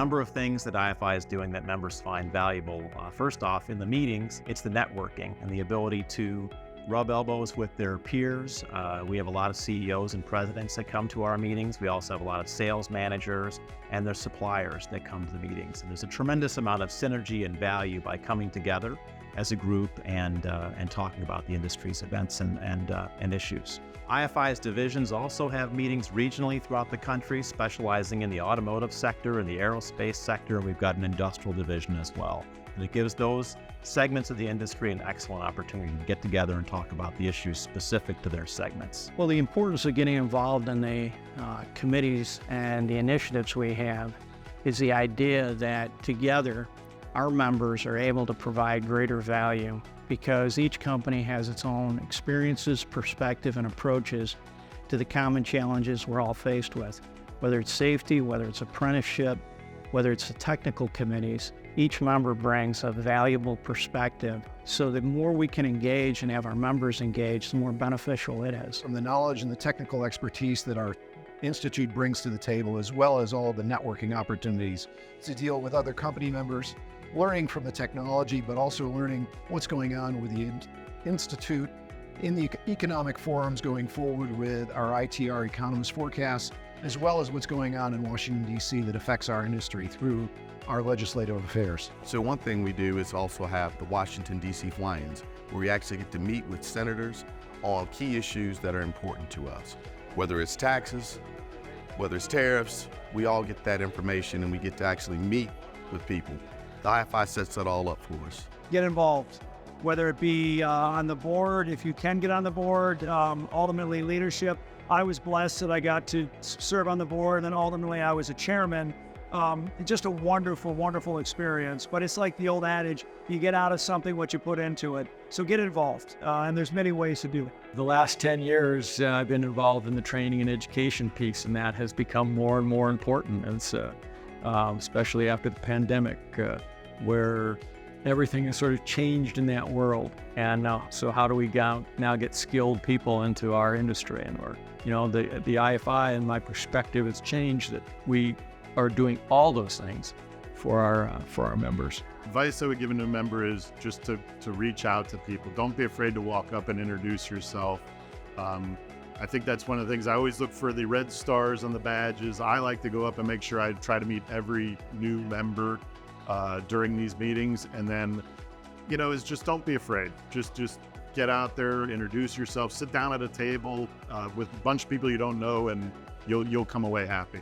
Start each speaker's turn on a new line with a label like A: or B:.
A: number of things that IFI is doing that members find valuable. First off, in the meetings, it's the networking and the ability to rub elbows with their peers. We have a lot of CEOs and presidents that come to our meetings. We also have a lot of sales managers and their suppliers that come to the meetings. And there's a tremendous amount of synergy and value by coming together as a group and talking about the industry's events and issues. IFI's divisions also have meetings regionally throughout the country, specializing in the automotive sector and the aerospace sector. We've got an industrial division as well. And it gives those segments of the industry an excellent opportunity to get together and talk about the issues specific to their segments.
B: Well, the importance of getting involved in the committees and the initiatives we have is the idea that together our members are able to provide greater value because each company has its own experiences, perspective, and approaches to the common challenges we're all faced with. Whether it's safety, whether it's apprenticeship, whether it's the technical committees, each member brings a valuable perspective. So the more we can engage and have our members engaged, the more beneficial it is.
C: From the knowledge and the technical expertise that our Institute brings to the table, as well as all the networking opportunities to deal with other company members, learning from the technology, but also learning what's going on with the Institute in the economic forums going forward with our ITR economist forecasts, as well as what's going on in Washington, D.C. that affects our industry through our legislative affairs.
D: So one thing we do is also have the Washington, D.C. fly-ins, where we actually get to meet with senators on key issues that are important to us. Whether it's taxes, whether it's tariffs, we all get that information and we get to actually meet with people. The IFI sets that all up for us.
E: Get involved, whether it be on the board, if you can get on the board, ultimately leadership. I was blessed that I got to serve on the board, and then ultimately I was a chairman. Just a wonderful, wonderful experience. But it's like the old adage, you get out of something what you put into it. So get involved, and there's many ways to do it.
F: The last 10 years, I've been involved in the training and education piece, and that has become more and more important. And so, especially after the pandemic, where everything has sort of changed in that world. And so how do we now get skilled people into our industry? And the IFI, and my perspective has changed, that we are doing all those things for our members.
G: Advice I would give a new member is just to reach out to people. Don't be afraid to walk up and introduce yourself. I think that's one of the things. I always look for the red stars on the badges. I like to go up and make sure I try to meet every new member during these meetings. And then, is just don't be afraid. Just get out there, introduce yourself, sit down at a table with a bunch of people you don't know, and you'll come away happy.